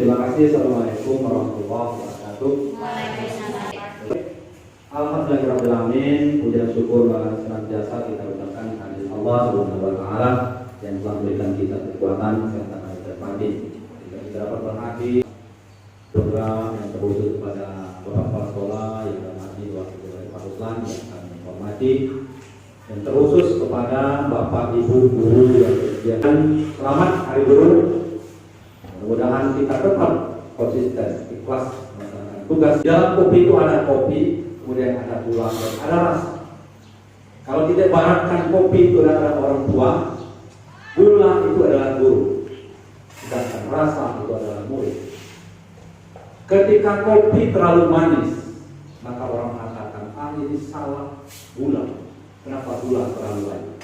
terima kasih. Assalamualaikum warahmatullahi wabarakatuh. Alhamdulillahirrahmanirrahim. Puji dan syukur senantiasa kita ucapkan kehadirat Allah Subhanahu wa taala yang telah memberikan kita kekuatan kesehatan dan terpadi. Kita dapat berhati program yang terkhusus kepada Bapak Kepala Sekolah yang berhati wakil dari Pak Ruslan yang kami hormati, dan terkhusus kepada Bapak Ibu guru yang berkegiatan. Selamat Hari Guru. Mudah-mudahan kita tetap konsisten, ikhlas melaksanakan tugas. Dalam kopi itu ada kopi, kemudian ada gula dan ada rasa. Kalau kita ibaratkan kopi itu adalah orang tua, gula itu adalah guru, sedangkan rasa itu adalah murid. Ketika kopi terlalu manis, maka orang mengatakan, ini salah gula. Kenapa gula terlalu banyak?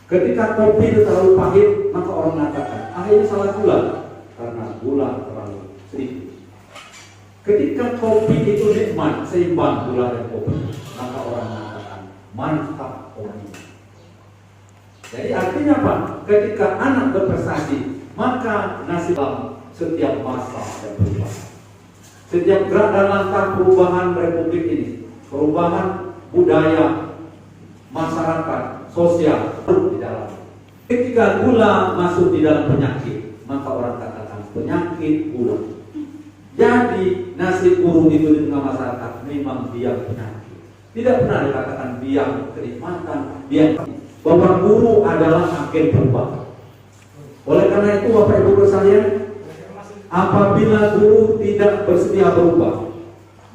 Ketika kopi itu terlalu pahit, maka orang mengatakan, ini salah gula, karena gula terlalu sedikit. Ketika kopi itu nikmat, seimbang gula dan kopi, maka orang mengatakan mantap kopi. Jadi artinya apa? Ketika anak berprestasi, maka nasib setiap masa dan perubahan. Setiap gerak dan langkah perubahan Republik ini, perubahan budaya, masyarakat, sosial di dalam. Ketika gula masuk di dalam penyakit, maka orang katakan penyakit gula. Jadi nasib guru itu di tengah masyarakat memang biang penyakit. Tidak pernah dikatakan biang kenikmatan, biang. Bapak guru adalah agen perubahan. Oleh karena itu Bapak Ibu sekalian, apabila guru tidak bersedia berubah,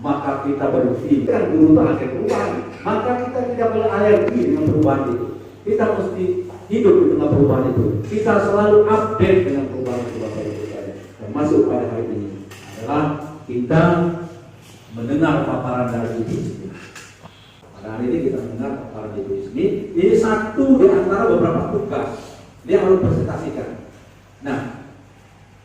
maka kita berhenti. Kan guru itu agen perubahan, maka kita tidak boleh alergi dengan perubahan itu. Kita mesti hidup di tengah perubahan itu. Kita selalu update dengan perubahan itu Bapak Ibu sekalian. Termasuk pada hari ini adalah kita mendengar paparan dari Ibu Ismi. Pada hari ini kita mendengar paparan Ibu Ismi. Ini satu di antara beberapa tugas dia harus presentasikan. Nah,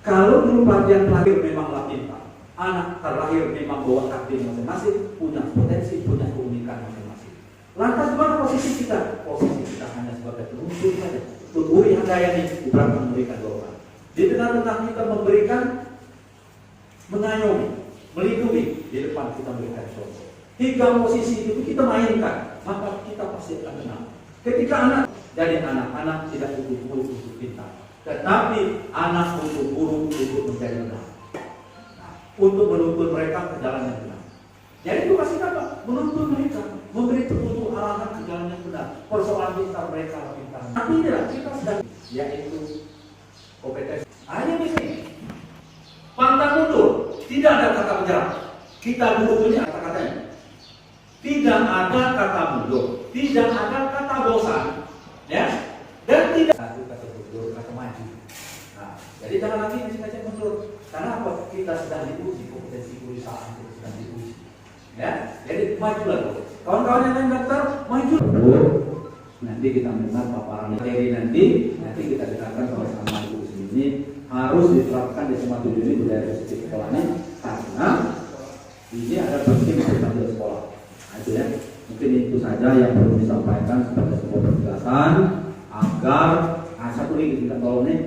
kalau dulu pelatihan lahir memanglah pintar, anak terlahir memang bawa takdir masing-masing, punya potensi, punya keunikan masing-masing. Lantas mana posisi kita? Posisi kita hanya sebagai penuntut saja. Tuturi handayani bukan memberikan doa. Di tengah-tengah kita memberikan, mengayomi, melindungi, di depan kita memberikan contoh. Tiga posisi itu kita mainkan, maka kita pasti akan menang. Ketika anak, jadi anak-anak tidak butuh guru untuk pintar, tetapi anak butuh guru untuk menjadi benar. Nah, untuk menuntun mereka ke jalan yang benar. Jadi itu kasih apa? Menuntun mereka, memberi petunjuk arahan ke jalan yang benar. Persoalan pintar mereka pintar. Tapi tidak, kita sedang yaitu kompetensi. Hanya di sini. Pantang mundur, tidak ada kata menyerah. Kita guru ini kata-katanya. Tidak ada kata mundur, tidak ada kata bosan, ya, dan tidak ada kata mundur, kata maju. Nah, jadi jangan lagi ngajak mundur. Karena apa? Kita sedang diuji, kompetensi perusahaan itu sedang diuji. Ya, jadi majulah. Kawan-kawan yang lain daftar, maju. Nanti kita mendengar paparan materi nanti kita dengarkan sama-sama Ibu ini harus diterapkan di semua tujuan ini budaya positif sekolahnya, karena ini ada penting untuk sekolah. Nah, itu ya. Mungkin itu saja yang perlu disampaikan sebagai sebuah penjelasan agar satu lagi kita tolong nih,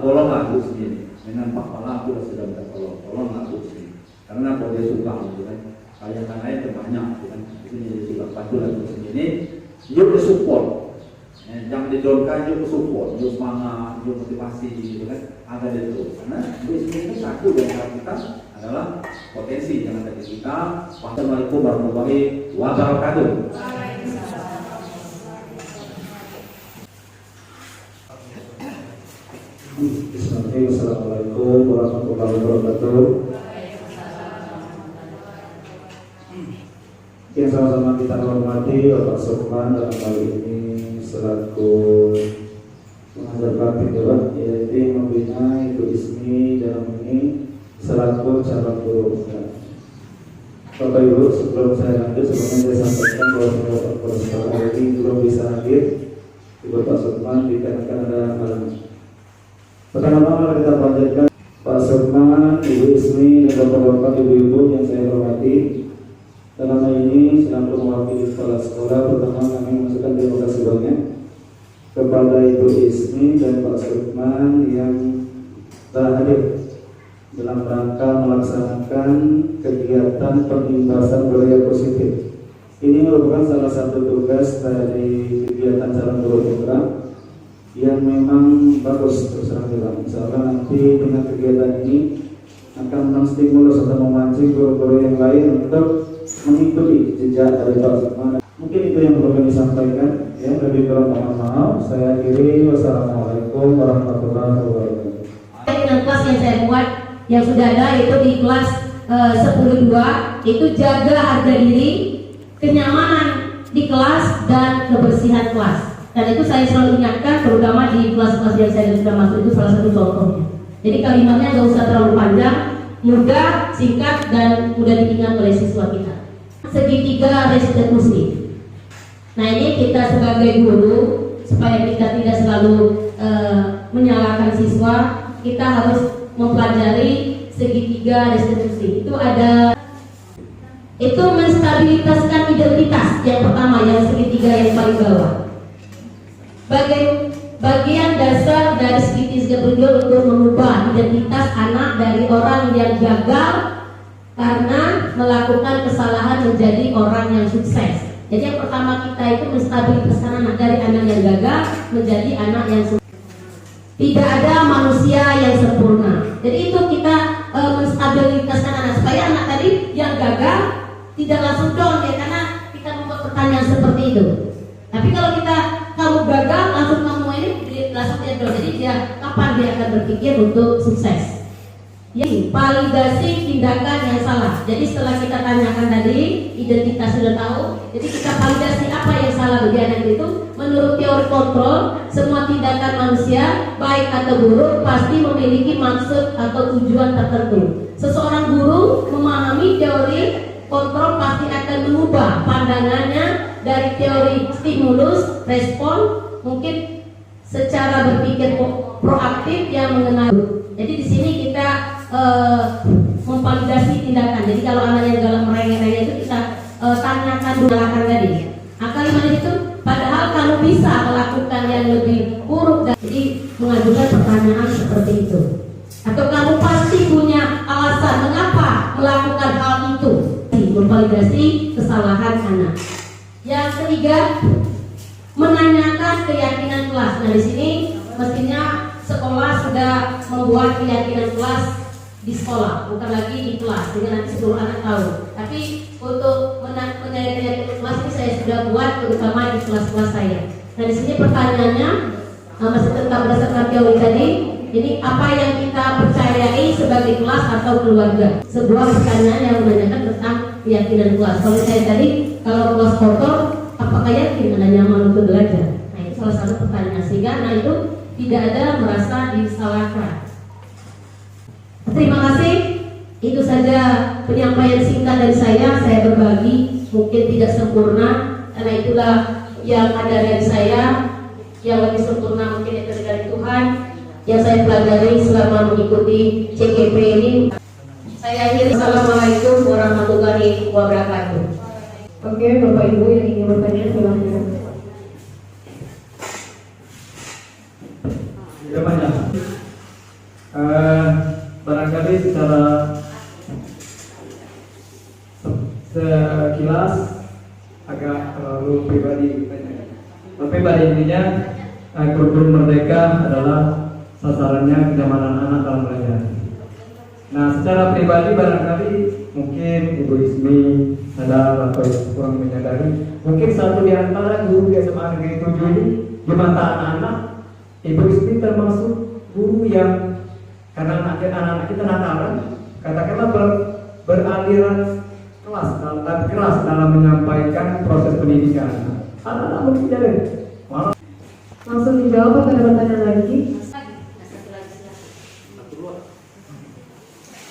tolonglah Bu sendiri. Dengan Pak Pala aku sudah minta tolonglah Bu sendiri. Karena kalau dia suka gitu kan, kalian lain terbanyak gitu kan. Di sini dia suka bantulah Bu sendiri. Yuk ke support. Jangan didorongkan, yuk ke support, yuk semangat, yuk motivasi gitu kan. Ada di terus. Karena Bu sendiri satu dari kita adalah potensi yang ada di kita. Wassalamualaikum warahmatullahi wabarakatuh. Assalamualaikum warahmatullahi wabarakatuh. Yang sama-sama kita hormati Bapak Sukman dalam kali ini selaku pengajar praktik dewan, yaitu yang membina Ibu Ismi dalam ini selaku calon guru. Bapak Ibu, sebelum saya lanjut, sebelumnya saya sampaikan bahwa pada kesempatan hari ini belum bisa hadir Ibu Pak Sukman dikarenakan ada halangan. Pertama-tama kita panjatkan Pak Sukman, Ibu Ismi, dan bapak-bapak, ibu-ibu yang saya hormati. Dalam hal ini selaku mewakili kepala sekolah, pertama kami mengucapkan terima kasih banyak kepada Ibu Ismi dan Pak Sukman yang telah hadir dalam rangka melaksanakan kegiatan penimbasan budaya positif. Ini merupakan salah satu tugas dari kegiatan Calon Guru Putra yang memang bagus terus terang bilang. Misalkan nanti dengan kegiatan ini akan menstimulus atau memancing guru-guru yang lain untuk mengikuti jejak dari Pak Sukma. Mungkin itu yang perlu kami sampaikan. Ya, lebih kurang mohon maaf. Saya akhiri. Wassalamualaikum warahmatullahi wabarakatuh. Dengan kelas yang saya buat yang sudah ada itu di kelas 10.2 itu jaga harga diri, kenyamanan di kelas dan kebersihan kelas. Dan itu saya selalu ingatkan, terutama di kelas-kelas yang saya sudah masuk itu salah satu contohnya. Jadi kalimatnya nggak usah terlalu panjang, mudah, singkat dan mudah diingat oleh siswa kita. Segitiga restitusi. Nah ini kita sebagai guru supaya kita tidak selalu menyalahkan siswa, kita harus mempelajari segitiga restitusi. Itu menstabilitaskan identitas yang pertama, yang segitiga yang paling bawah. Bagian dasar dari segitiga beliau untuk mengubah identitas anak dari orang yang gagal karena melakukan kesalahan menjadi orang yang sukses. Jadi yang pertama kita itu menstabilitaskan anak dari anak yang gagal menjadi anak yang sukses. Tidak ada manusia yang sempurna. Jadi itu kita menstabilitaskan anak supaya anak tadi yang gagal tidak langsung down ya, karena kita membuat pertanyaan seperti itu. Tapi kalau kamu gagal langsung kamu ini langsung dia down. Jadi dia kapan dia akan berpikir untuk sukses? Yang validasi tindakan yang salah. Jadi setelah kita tanyakan tadi identitas sudah tahu, jadi kita validasi apa yang salah bagi anak itu. Menurut teori kontrol, semua tindakan manusia baik atau buruk pasti memiliki maksud atau tujuan tertentu. Seseorang guru memahami teori kontrol pasti akan mengubah pandangannya dari teori stimulus respon mungkin secara berpikir proaktif yang mengenal. Jadi di sini kita memvalidasi tindakan. Jadi kalau anak yang dalam merengek-rengek itu kita tanyakan dulu tadi. Kalimat itu padahal kamu bisa melakukan yang lebih buruk, dan jadi mengajukan pertanyaan seperti itu. Atau kamu pasti punya alasan mengapa melakukan hal itu. Memvalidasi kesalahan anak. Yang ketiga, menanyakan keyakinan kelas. Nah di sini mestinya sekolah sudah membuat keyakinan kelas di sekolah, bukan lagi di kelas, sehingga nanti seluruh anak tahu. Tapi untuk mengenai keyakinan kelas ini saya sudah buat, terutama di kelas-kelas saya. Nah di sini pertanyaannya masih tentang berdasarkan teori tadi. Jadi apa yang kita percayai sebagai kelas atau keluarga? Sebuah pertanyaan yang menanyakan tentang keyakinan kelas. Kalau saya tadi, kalau kelas kotor, apakah yakin Anda nyaman untuk belajar? Nah itu salah satu pertanyaan. Sehingga nah itu tidak ada merasa disalahkan. Terima kasih. Itu saja penyampaian singkat dari saya. Saya berbagi, mungkin tidak sempurna, karena itulah yang ada dari saya. Yang lebih sempurna mungkin itu dari Tuhan yang saya pelajari selama mengikuti CGP ini. Saya akhiri. Assalamualaikum warahmatullahi wabarakatuh. Oke, Bapak Ibu yang ingin bertanya silahkan. Ya banyak. Barangkali secara sekilas agak terlalu pribadi. Tapi pada intinya kurikulum Merdeka adalah sasarannya kenyamanan anak dalam belajar. Nah, secara pribadi barangkali mungkin Ibu Ismi sadar atau kurang menyadari, mungkin satu di antara guru di SMA Negeri 7 ini di mata anak-anak, Ibu Ismi termasuk guru yang karena anak-anak kita nakalan, katakanlah beraliran keras dalam menyampaikan proses pendidikan. Anak-anak mungkin jadi malah Langsung dijawab atau ada pertanyaan lagi?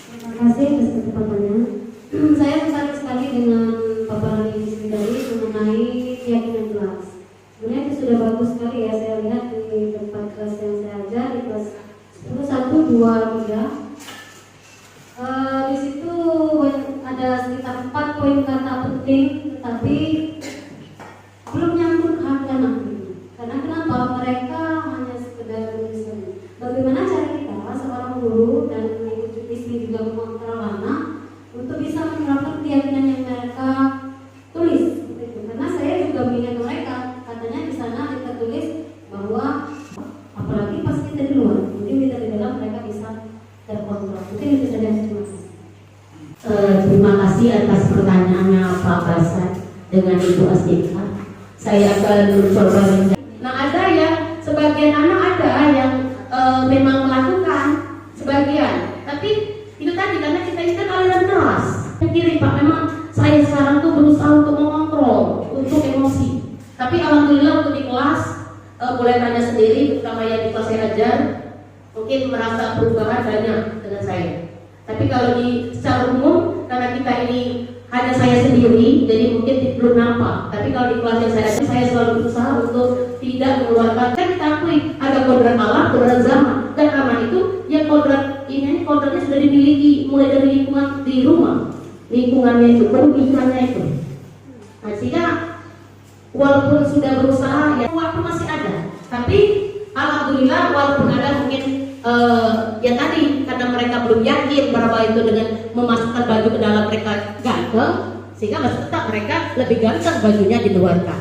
Terima kasih atas kesempatannya. Saya tertarik sekali dengan paparan Ibu tadi mengenai keyakinan kelas. Sebenarnya itu sudah bagus sekali ya, saya lihat di tempat kelas yang saya ajar di kelas 10, 1, 2, 3. Di situ ada sekitar 4 poin kata penting, tetapi belum nyambung ke hati anak. Karena kenapa? Mereka hanya sekedar menulis. Bagaimana cara kita seorang guru dan mengikuti istri Ibu Astika. Saya akan mencoba. Nah, ada yang sebagian anak ada yang memang melakukan sebagian, tapi itu tadi karena kita ini kan aliran keras. Kiri Pak, memang saya sekarang tuh berusaha untuk mengontrol, untuk emosi. Tapi alhamdulillah untuk di kelas boleh tanya sendiri, terutama yang di kelas saya ajar, mungkin merasa perubahan banyak dengan saya. Tapi kalau di secara umum, karena kita ini hanya saya sendiri, jadi mungkin belum nampak. Tapi kalau di kelas yang saya selalu berusaha untuk tidak mengeluarkan. Kan kita akui ada kodrat alam, kodrat zaman, dan aman itu yang kodrat ini kodratnya sudah dimiliki mulai dari lingkungan di rumah, lingkungannya itu, pendidikannya itu. Nah, sehingga walaupun sudah berusaha, ya waktu masih ada. Tapi alhamdulillah walaupun ada mungkin ya tadi karena mereka belum yakin bahwa itu dengan memasukkan baju ke dalam mereka ganteng, sehingga masih tetap mereka lebih ganteng bajunya diluarkan.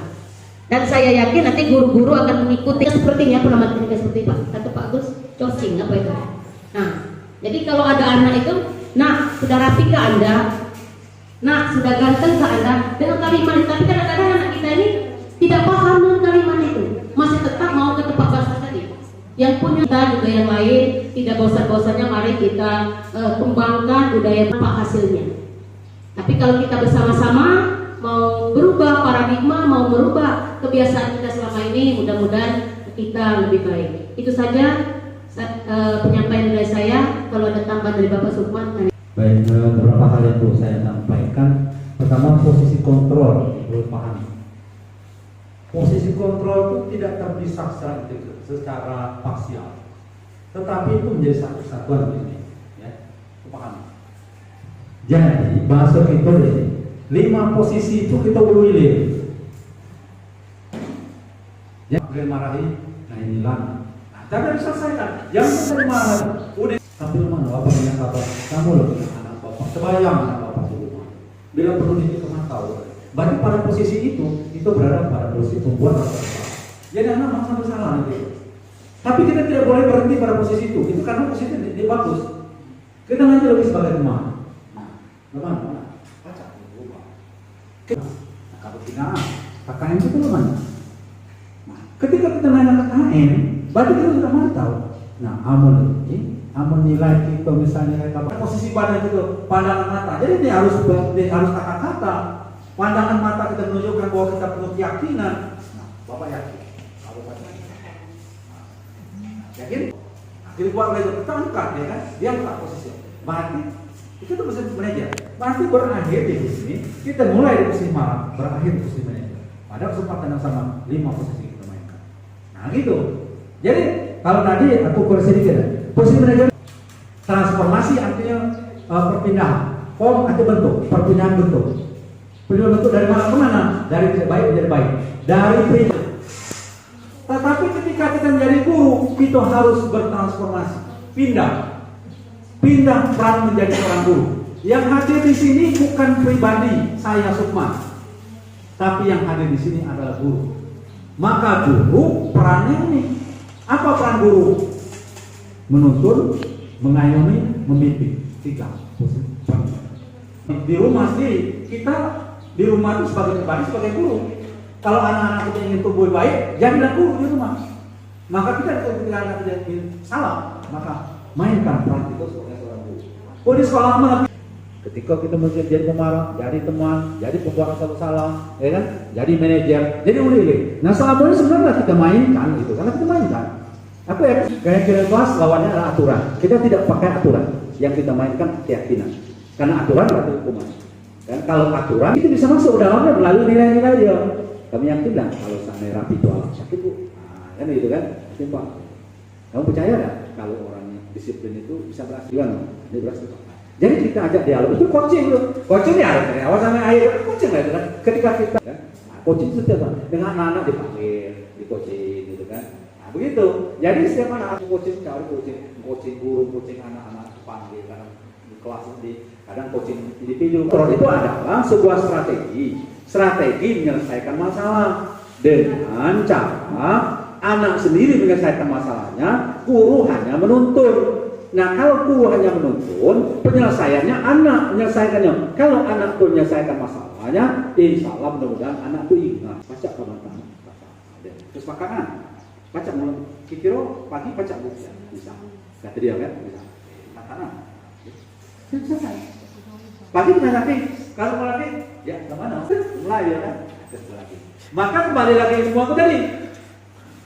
Dan saya yakin nanti guru-guru akan mengikuti sepertinya penampilan teknik seperti kata Pak Agus, cocing apa itu. Nah, jadi kalau ada anak itu, nah sudah rapi ke Anda, nah sudah ganteng ke Anda dengan kalimat. Tapi kadang-kadang anak kita ini tidak paham dengan kalimat itu, masih tetap mau ke tempat bahasa tadi. Yang punya kita juga yang lain tidak bosan-bosannya, mari kita kembangkan budaya apa hasilnya. Tapi kalau kita bersama-sama mau berubah paradigma, mau merubah kebiasaan kita selama ini, mudah-mudahan kita lebih baik. Itu saja penyampaian dari saya. Kalau ada tambahan dari Bapak Sukman. Baik, beberapa hal yang perlu saya sampaikan. Pertama, posisi kontrol perlu pahami. Posisi kontrol itu tidak terpisah secara parsial, tetapi itu menjadi satu kesatuan ini, ya, pahami. Jadi bahasa kita ini 5 posisi itu kita pilih. Ya, marahi, nah inilah. Nah, tapi diselesaikan. Yang kita marahi, udah. Tapi mana bapak punya apa? Kamu loh punya anak bapak. Sebayang anak bapak di rumah. Bila perlu diketahui. Berarti pada posisi itu berada pada posisi pembuat rasa bersalah. Jadi anak merasa bersalah gitu. Tapi kita tidak boleh berhenti pada posisi itu karena posisi itu dia bagus. Kita nanti lebih sebagai teman. Nah, teman, baca berubah. Nah, kalau kita KKN itu teman. Nah, ketika kita nanya KKN, berarti kita sudah mantau. Nah, amun nilai kita misalnya kayak posisi badan itu pandangan mata. Jadi dia harus kata-kata. Pandangan mata kita menunjukkan bahwa kita penuh keyakinan. Nah, Bapak yakin. Kalau Bapak yakin? Akhirnya buat belajar kita angkat, ya kan? Dia angkat posisi. Berarti itu tuh posisi manajer. Berarti berakhir di sini. Kita mulai di posisi malam, berakhir di posisi manajer. Pada kesempatan yang sama 5 posisi kita mainkan. Nah gitu. Jadi kalau tadi aku koreksi sedikit. Posisi manajer transformasi artinya perpindahan. Form atau bentuk, perpindahan bentuk. Pindah bentuk dari mana ke mana? Dari tidak baik menjadi baik. Dari pindah. Tetapi ketika kita menjadi guru, kita harus bertransformasi. Pindah peran menjadi seorang guru. Yang hadir di sini bukan pribadi saya Sukma, tapi yang hadir di sini adalah guru. Maka guru perannya ini apa peran guru? Menuntun, mengayomi, membimbing. 3 posisi. Di rumah sih kita di rumah itu sebagai pribadi, sebagai guru. Kalau anak-anak kita ingin tumbuh baik, jadilah guru di rumah. Maka kita ketika anak kita ingin salah, maka mainkan peran itu sebagai seorang guru. Oh di sekolah mana? Ketika kita menjadi pemarah, jadi teman, jadi pembuat salah, ya kan? Jadi manajer, jadi ulil. Nah selama ini sebenarnya kita mainkan gitu, karena kita mainkan. Apa ya? Gaya kelas lawannya adalah aturan. Kita tidak pakai aturan, yang kita mainkan keyakinan. Karena aturan berarti hukuman. Dan kalau aturan itu bisa masuk dalamnya melalui nilai-nilai dia. Kami yang bilang kalau sana rapi itu alam sakit bu, nah, kan gitu kan? Simpel. Kamu percaya nggak kalau orang disiplin itu bisa berhasil? Ini berhasil. Jadi kita ajak dialog itu coaching tuh. Coaching ya dari awal sampai akhir coaching lah itu kan. Ketika kita kan, nah, coaching itu setiap dengan anak-anak dipanggil, di coaching gitu kan. Nah begitu. Jadi setiap anak coaching cari coaching guru, coaching anak-anak dipanggil karena di kelas di kadang coaching individu. Kontrol itu adalah sebuah strategi menyelesaikan masalah dengan cara anak sendiri menyelesaikan masalahnya, guru hanya menuntun. Nah, kalau guru hanya menuntun, penyelesaiannya anak menyelesaikannya. Kalau anak itu menyelesaikan masalahnya, insya Allah mudah-mudahan anak itu ingat. Baca teman-teman, terus makanan, baca mulut. Kikiro pagi baca buku, bisa. Kata dia kan, bisa. Makanan, selesai. Pagi kita lagi, kalau mau lagi, ya kemana? Mulai ya kan, lagi. Maka kembali lagi semua ke tadi.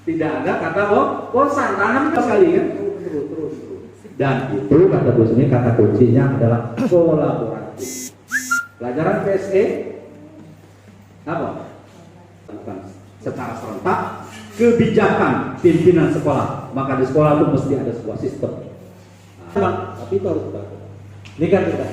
Tidak ada kata bosan, tanam sekali kan, terus. Dan itu kata Gus ini kata kuncinya adalah kolaborasi. Pelajaran PSE apa? Secara serentak kebijakan pimpinan sekolah. Maka di sekolah itu mesti ada sebuah sistem. Nah, tapi itu harus kita. Ini kan kita.